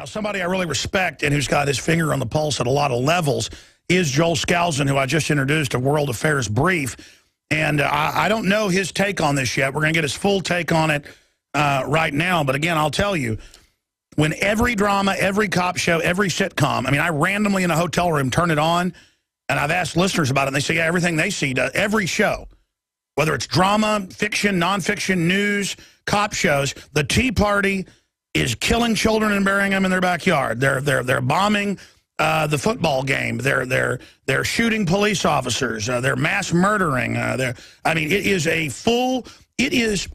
Now, somebody I really respect and who's got his finger on the pulse at a lot of levels is Joel Skousen, who I just introduced of World Affairs Brief. And I don't know his take on this yet. We're going to get his full take on it right now. But again, I'll tell you, when every drama, every cop show, every sitcom, I mean, I randomly in a hotel room turn it on, and I've asked listeners about it, and they say, yeah, everything they see, every show, whether it's drama, fiction, nonfiction, news, cop shows, the Tea Party is killing children and burying them in their backyard. They're bombing the football game. They're shooting police officers. They're mass murdering. I mean, it is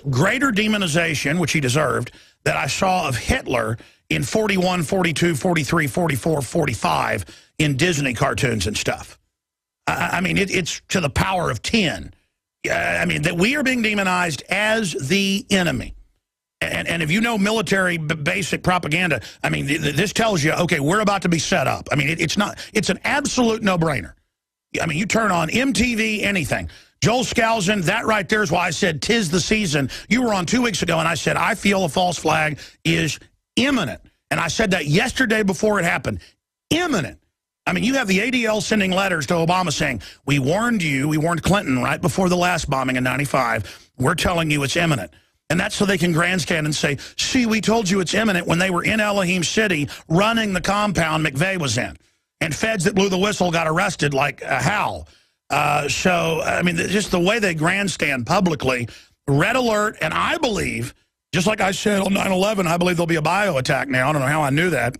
greater demonization, which he deserved, that I saw of Hitler in 41, 42, 43, 44, 45 in Disney cartoons and stuff. I mean, it's to the power of 10. I mean, that we are being demonized as the enemy. And if you know military basic propaganda, I mean, this tells you, okay, we're about to be set up. I mean, it's an absolute no-brainer. I mean, you turn on MTV, anything. Joel Skousen, that right there is why I said 'tis the season. You were on 2 weeks ago, and I said, I feel a false flag is imminent. And I said that yesterday before it happened. Imminent. I mean, you have the ADL sending letters to Obama saying, we warned you, we warned Clinton right before the last bombing in '95. We're telling you it's imminent. And that's so they can grandstand and say, see, we told you it's imminent when they were in Elohim City running the compound McVeigh was in. And feds that blew the whistle got arrested like Hal. So, I mean, just the way they grandstand publicly, red alert, and I believe, just like I said on 9/11, I believe there'll be a bio attack now. I don't know how I knew that.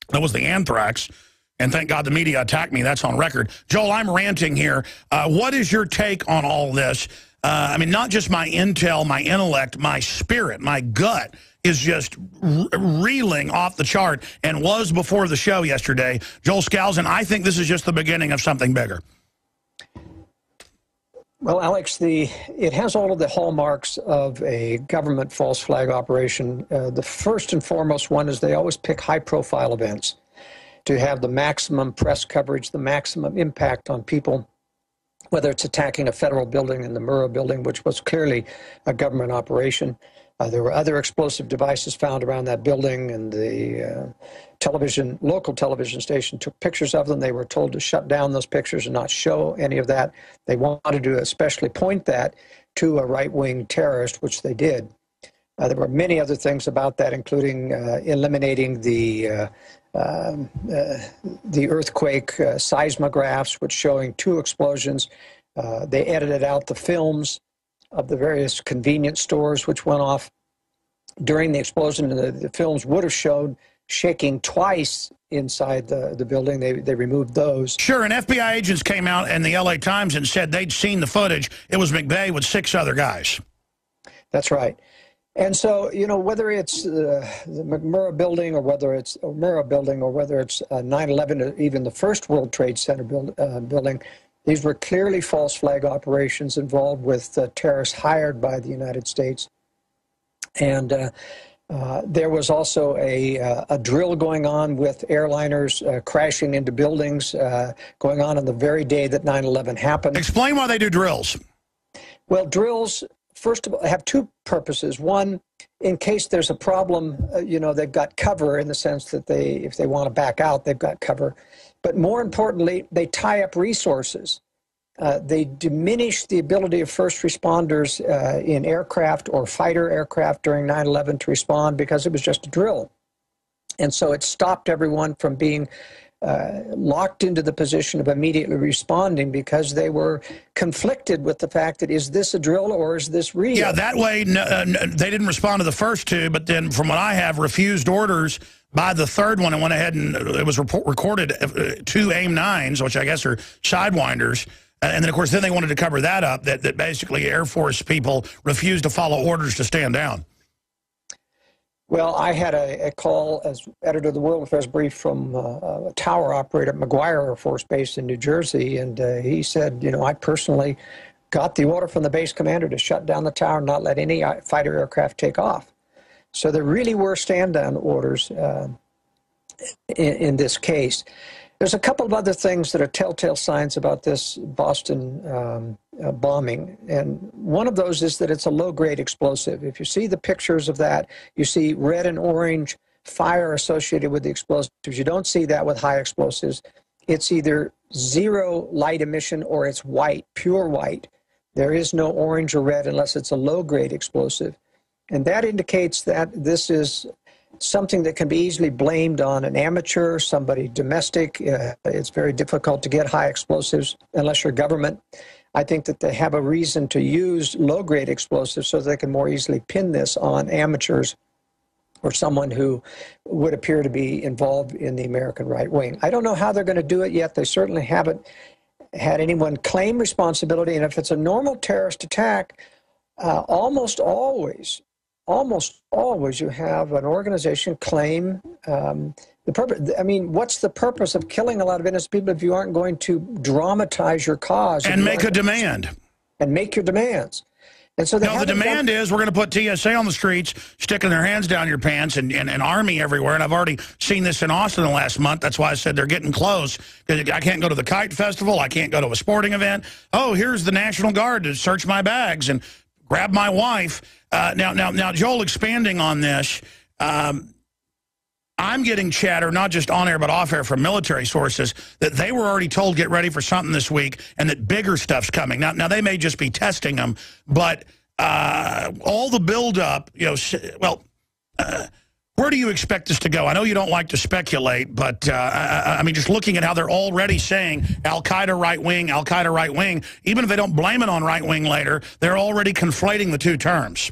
That was the anthrax. And thank God the media attacked me. That's on record. Joel, I'm ranting here. What is your take on all this? I mean, not just my intel, my intellect, my spirit, my gut is just reeling off the chart and was before the show yesterday. Joel Skousen, I think this is just the beginning of something bigger. Well, Alex, it has all of the hallmarks of a government false flag operation. The first and foremost one is they always pick high-profile events to have the maximum press coverage, the maximum impact on people, whether it's attacking a federal building in the Murrah building, which was clearly a government operation. There were other explosive devices found around that building, and the local television station took pictures of them. They were told to shut down those pictures and not show any of that. They wanted to especially point that to a right-wing terrorist, which they did. There were many other things about that, including eliminating the earthquake seismographs, which showing 2 explosions. They edited out the films of the various convenience stores which went off during the explosion. The films would have showed shaking twice inside the building. They removed those. Sure, and FBI agents came out in the LA Times and said they'd seen the footage. It was McVeigh with 6 other guys. That's right. And so, you know, whether it's the Murrah building or whether it's 9/11 or even the first World Trade Center building, these were clearly false flag operations involved with terrorists hired by the United States. And there was also a drill going on with airliners crashing into buildings going on the very day that 9/11 happened. Explain why they do drills. Well, drills, first of all, have 2 purposes. One, in case there's a problem, you know, they've got cover in the sense that if they want to back out, they've got cover. But more importantly, they tie up resources. They diminish the ability of first responders in aircraft or fighter aircraft during 9/11 to respond because it was just a drill. And so it stopped everyone from being locked into the position of immediately responding because they were conflicted with the fact that, is this a drill or is this real? Yeah, that way they didn't respond to the first 2, but then from what I have, refused orders by the 3rd one and went ahead and it was recorded 2 AIM-9s, which I guess are Sidewinders. And then, of course, then they wanted to cover that up, that basically Air Force people refused to follow orders to stand down. Well, I had a call as editor of the World Affairs Brief from a tower operator at McGuire Air Force Base in New Jersey, and he said, you know, I personally got the order from the base commander to shut down the tower and not let any fighter aircraft take off. So there really were stand-down orders in this case. There's a couple of other things that are telltale signs about this Boston bombing, and one of those is that it's a low-grade explosive. If you see the pictures of that, you see red and orange fire associated with the explosives. You don't see that with high explosives. It's either zero light emission or it's white, pure white. There is no orange or red unless it's a low-grade explosive. And that indicates that this is something that can be easily blamed on an amateur, somebody domestic. It's very difficult to get high explosives unless you're government. I think that they have a reason to use low-grade explosives so they can more easily pin this on amateurs or someone who would appear to be involved in the American right wing. I don't know how they're going to do it yet. They certainly haven't had anyone claim responsibility. And if it's a normal terrorist attack, almost always you have an organization claim the purpose. I mean, what's the purpose of killing a lot of innocent people if you aren't going to dramatize your cause and make a demand and make your demands? And so the demand is we're going to put TSA on the streets, sticking their hands down your pants, and an army everywhere. And I've already seen this in Austin the last month. That's why I said they're getting close. Because I can't go to the kite festival. I can't go to a sporting event. Oh, here's the National Guard to search my bags and grab my wife. Now, Joel, expanding on this, I'm getting chatter, not just on air, but off air from military sources, that they were already told get ready for something this week and that bigger stuff's coming. Now they may just be testing them, but all the buildup, where do you expect this to go? I know you don't like to speculate, but I mean, just looking at how they're already saying Al-Qaeda right wing, Al-Qaeda right wing, even if they don't blame it on right wing later, they're already conflating the two terms.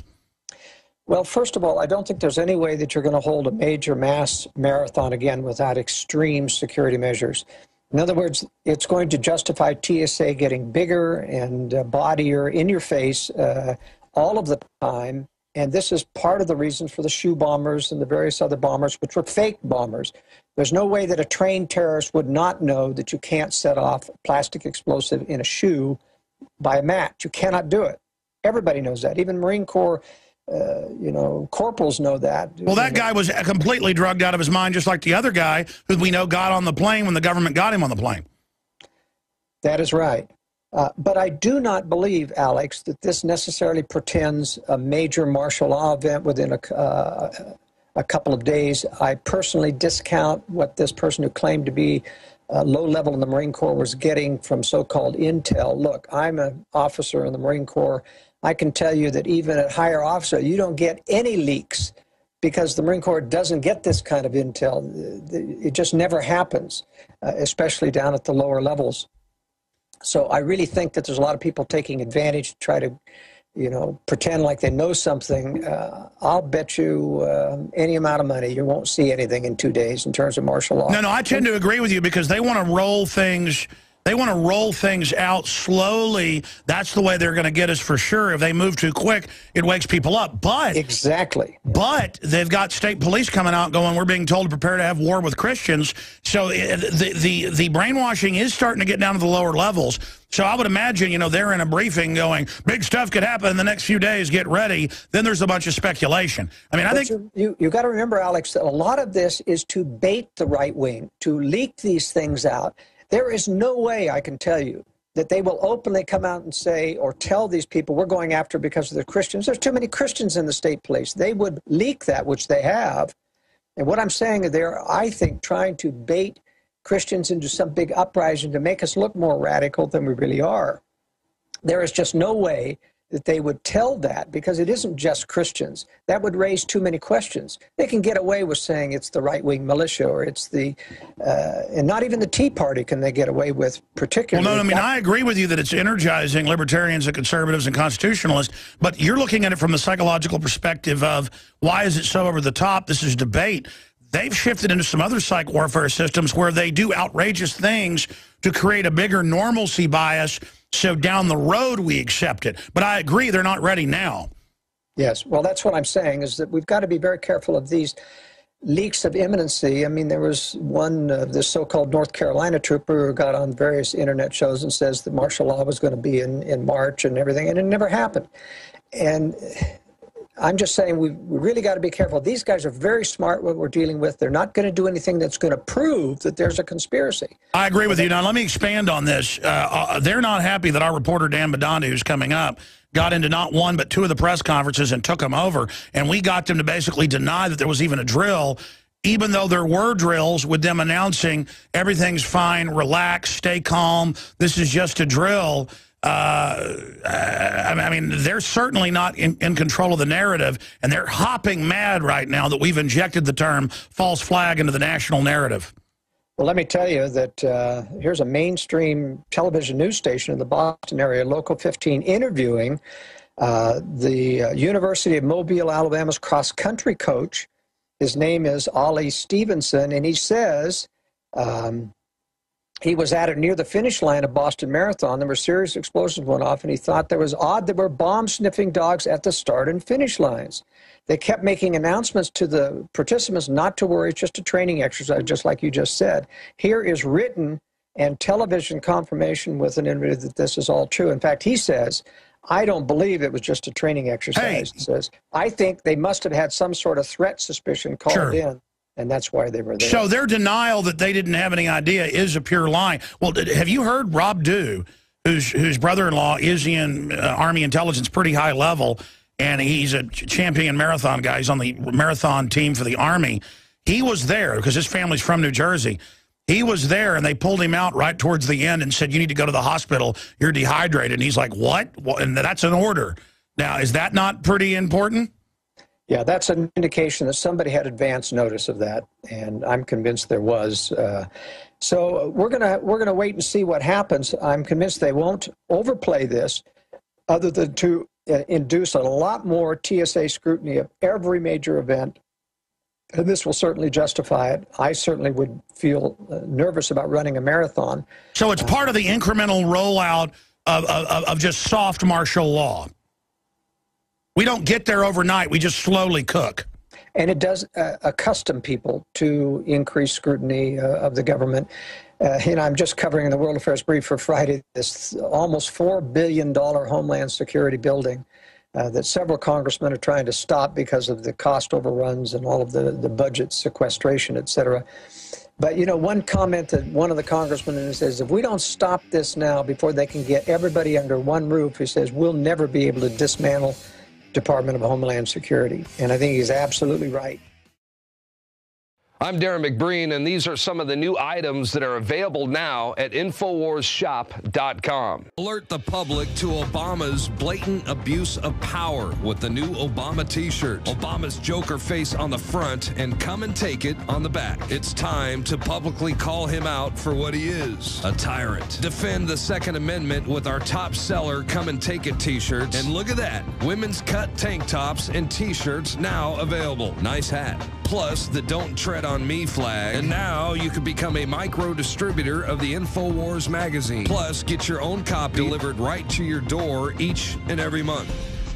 Well, first of all, I don't think there's any way that you're going to hold a major mass marathon again without extreme security measures. In other words, it's going to justify TSA getting bigger and bodier in your face all of the time. And this is part of the reason for the shoe bombers and the various other bombers, which were fake bombers. There's no way that a trained terrorist would not know that you can't set off a plastic explosive in a shoe by a match. You cannot do it. Everybody knows that. Even Marine Corps corporals know that. Well, that guy was completely drugged out of his mind, just like the other guy who we know got on the plane when the government got him on the plane. That is right. But I do not believe, Alex, that this necessarily portends a major martial law event within a couple of days. I personally discount what this person who claimed to be low level in the Marine Corps was getting from so-called intel. Look, I'm an officer in the Marine Corps. I can tell you that even at higher officer, you don't get any leaks because the Marine Corps doesn't get this kind of intel. It just never happens, especially down at the lower levels. So I really think that there's a lot of people taking advantage to try to, pretend like they know something. I'll bet you any amount of money you won't see anything in 2 days in terms of martial law. No, I tend to agree with you because they want to roll things. They want to roll things out slowly. That's the way they're going to get us for sure. If they move too quick, it wakes people up. But exactly. But they've got state police coming out going, we're being told to prepare to have war with Christians. So the brainwashing is starting to get down to the lower levels. So I would imagine, they're in a briefing going, big stuff could happen in the next few days, get ready. Then there's a bunch of speculation. I mean, I think you got to remember, Alex, that a lot of this is to bait the right wing, to leak these things out. There is no way, I can tell you, that they will openly come out and say or tell these people we're going after because they're Christians. There's too many Christians in the state police. They would leak that, which they have. And what I'm saying is they're, I think, trying to bait Christians into some big uprising to make us look more radical than we really are. There is just no way that they would tell that because it isn't just Christians. That would raise too many questions. They can get away with saying it's the right-wing militia or it's the, and not even the Tea Party can they get away with particularly. Well, no, I mean, I agree with you that it's energizing libertarians and conservatives and constitutionalists, but you're looking at it from the psychological perspective of why is it so over the top? This is debate. They've shifted into some other psych warfare systems where they do outrageous things to create a bigger normalcy bias so down the road we accept it. But I agree they're not ready now. Yes, well, that's what I'm saying is that we've got to be very careful of these leaks of imminency. I mean, there was one, this so-called North Carolina trooper who got on various internet shows and says that martial law was going to be in March and everything, and it never happened. And I'm just saying we really got to be careful. These guys are very smart what we're dealing with. They're not going to do anything that's going to prove that there's a conspiracy. I agree with you. Now, let me expand on this. They're not happy that our reporter, Dan Badandi, who's coming up, got into not one but two of the press conferences and took them over. And we got them to basically deny that there was even a drill. even though there were drills with them announcing everything's fine, relax, stay calm, this is just a drill. I mean, they're certainly not in control of the narrative, and they're hopping mad right now that we've injected the term false flag into the national narrative. Well, let me tell you that here's a mainstream television news station in the Boston area, Local 15, interviewing the University of Mobile, Alabama's cross-country coach. His name is Ollie Stevenson, and he says he was at it near the finish line of Boston Marathon. There were serious explosions went off, and he thought that was odd. There were bomb-sniffing dogs at the start and finish lines. They kept making announcements to the participants not to worry, it's just a training exercise, just like you just said. Here is written and television confirmation with an interview that this is all true. In fact, he says, I don't believe it was just a training exercise. He says, I think they must have had some sort of threat suspicion called in, and that's why they were there. So their denial that they didn't have any idea is a pure lie. Well, have you heard Rob Dew, whose brother-in-law is in Army intelligence, pretty high level, and he's a champion marathon guy. He's on the marathon team for the Army. He was there because his family's from New Jersey. He was there, and they pulled him out right towards the end and said, you need to go to the hospital. You're dehydrated. And he's like, what? And that's an order. Now, is that not pretty important? Yeah, that's an indication that somebody had advance notice of that, and I'm convinced there was. So we're gonna wait and see what happens. I'm convinced they won't overplay this, other than to induce a lot more TSA scrutiny of every major event. And this will certainly justify it. I certainly would feel nervous about running a marathon. So it's part of the incremental rollout of just soft martial law. We don't get there overnight. We just slowly cook. And it does accustom people to increased scrutiny of the government. I'm just covering in the World Affairs Brief for Friday this almost $4 billion Homeland Security building that several congressmen are trying to stop because of the cost overruns and all of the budget sequestration, et cetera. But, one comment that one of the congressmen says, if we don't stop this now before they can get everybody under one roof, he says, we'll never be able to dismantle Department of Homeland Security. And I think he's absolutely right. I'm Darren McBreen, and these are some of the new items that are available now at InfoWarsShop.com. Alert the public to Obama's blatant abuse of power with the new Obama t-shirt. Obama's Joker face on the front and come and take it on the back. It's time to publicly call him out for what he is, a tyrant. Defend the Second Amendment with our top seller Come and Take It t-shirts. And look at that, women's cut tank tops and t-shirts now available. Nice hat. Plus the Don't Tread on Me flag. And now you can become a micro distributor of the InfoWars magazine. Plus, get your own copy delivered right to your door each and every month.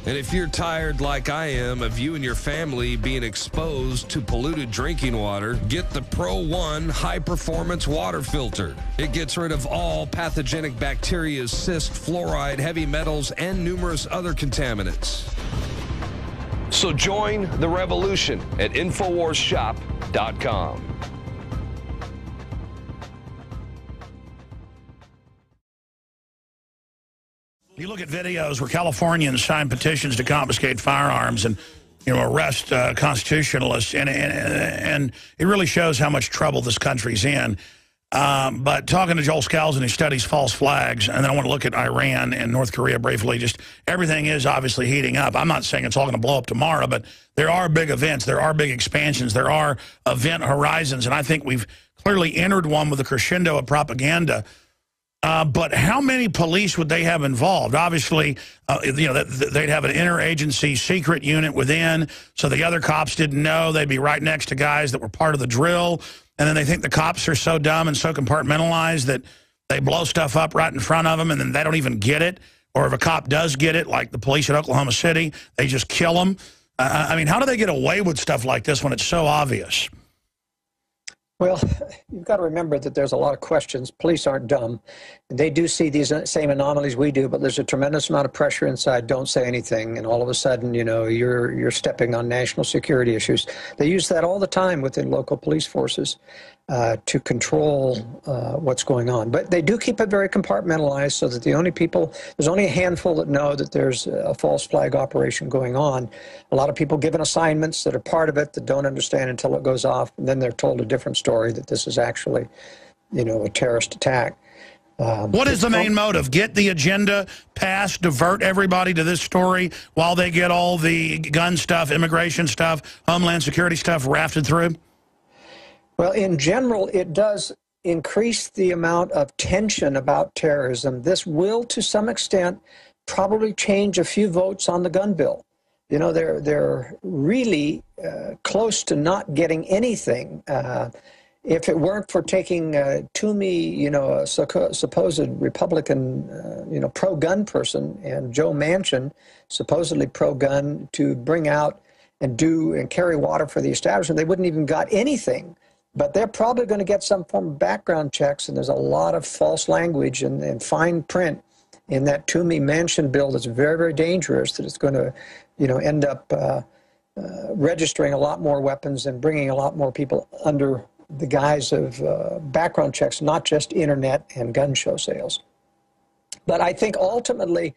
And if you're tired like I am of you and your family being exposed to polluted drinking water, get the Pro One high performance water filter. It gets rid of all pathogenic bacteria, cyst, fluoride, heavy metals, and numerous other contaminants. So join the revolution at InfoWarsShop.com. You look at videos where Californians sign petitions to confiscate firearms and arrest constitutionalists, and it really shows how much trouble this country's in. But talking to Joel Skousen, who studies false flags, and then I want to look at Iran and North Korea briefly. Just everything is obviously heating up. I'm not saying it's all going to blow up tomorrow, but there are big events, there are big expansions, there are event horizons, and I think we've clearly entered one with a crescendo of propaganda. But how many police would they have involved? Obviously, they'd have an interagency secret unit within, so the other cops didn't know. They'd be right next to guys that were part of the drill. And then they think the cops are so dumb and so compartmentalized that they blow stuff up right in front of them, and then they don't even get it. Or if a cop does get it, like the police at Oklahoma City, they just kill them. I mean, how do they get away with stuff like this when it's so obvious? Well, you've got to remember that there's a lot of questions. Police aren't dumb. They do see these same anomalies we do, but there's a tremendous amount of pressure inside. Don't say anything, and all of a sudden, you're stepping on national security issues. They use that all the time within local police forces. to control what's going on. But they do keep it very compartmentalized so that there's only a handful that know that there's a false flag operation going on. A lot of people given assignments that are part of it that don't understand until it goes off, and then they're told a different story that this is actually, a terrorist attack. What is the main motive? Get the agenda passed, divert everybody to this story while they get all the gun stuff, immigration stuff, homeland security stuff rafted through? Well, in general, it does increase the amount of tension about terrorism. This will, to some extent, probably change a few votes on the gun bill. They're really close to not getting anything. If it weren't for taking Toomey, a supposed Republican, pro-gun person, and Joe Manchin, supposedly pro-gun, to bring out and carry water for the establishment, they wouldn't even got anything. But they're probably going to get some form of background checks, and there's a lot of false language and fine print in that Toomey Manchin bill that's very, very dangerous, that it's going to, end up registering a lot more weapons and bringing a lot more people under the guise of background checks, not just internet and gun show sales. But I think ultimately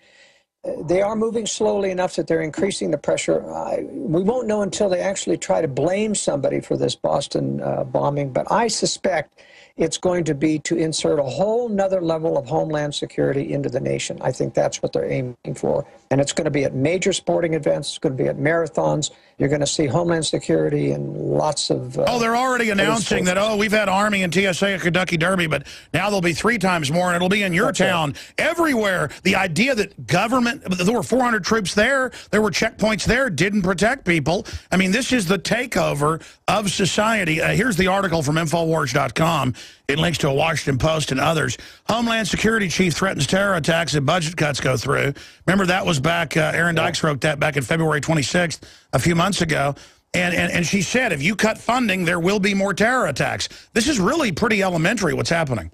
they are moving slowly enough that they're increasing the pressure. We won't know until they actually try to blame somebody for this Boston bombing, but I suspect it's going to be to insert a whole nother level of homeland security into the nation. I think that's what they're aiming for. And it's going to be at major sporting events. It's going to be at marathons. You're going to see homeland security and lots of... they're already announcing that, we've had Army and TSA at Kentucky Derby, but now there'll be 3 times more, and it'll be in your town, everywhere. The idea that government, there were 400 troops there were checkpoints there, didn't protect people. I mean, this is the takeover of society. Here's the article from Infowars.com. It links to a Washington Post and others. Homeland Security Chief threatens terror attacks if budget cuts go through. Remember, that was back, Aaron Dykes wrote that back in February 26th, a few months ago. And she said, if you cut funding, there will be more terror attacks. This is really pretty elementary, what's happening.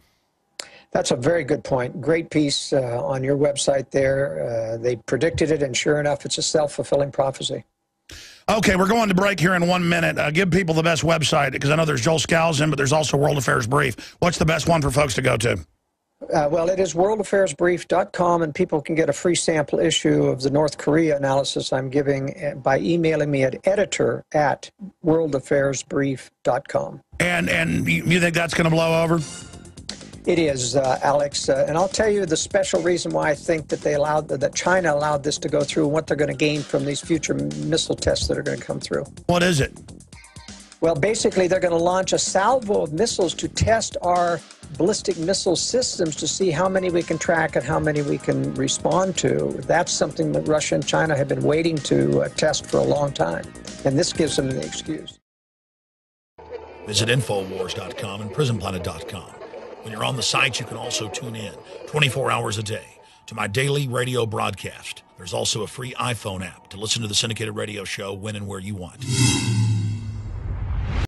That's a very good point. Great piece on your website there. They predicted it, and sure enough, it's a self-fulfilling prophecy. Okay, we're going to break here in 1 minute. Give people the best website, because I know there's Joel Skousen, but there's also World Affairs Brief. What's the best one for folks to go to? Well, it is worldaffairsbrief.com, and people can get a free sample issue of the North Korea analysis I'm giving by emailing me at editor@worldaffairsbrief.com. And you think that's going to blow over? It is, Alex, and I'll tell you the special reason why I think that that China allowed this to go through, and what they're going to gain from these future missile tests that are going to come through. What is it? Well, basically, they're going to launch a salvo of missiles to test our ballistic missile systems to see how many we can track and how many we can respond to. That's something that Russia and China have been waiting to test for a long time, and this gives them an excuse. Visit Infowars.com and PrisonPlanet.com. When you're on the site, you can also tune in 24 hours a day to my daily radio broadcast. There's also a free iPhone app to listen to the syndicated radio show when and where you want.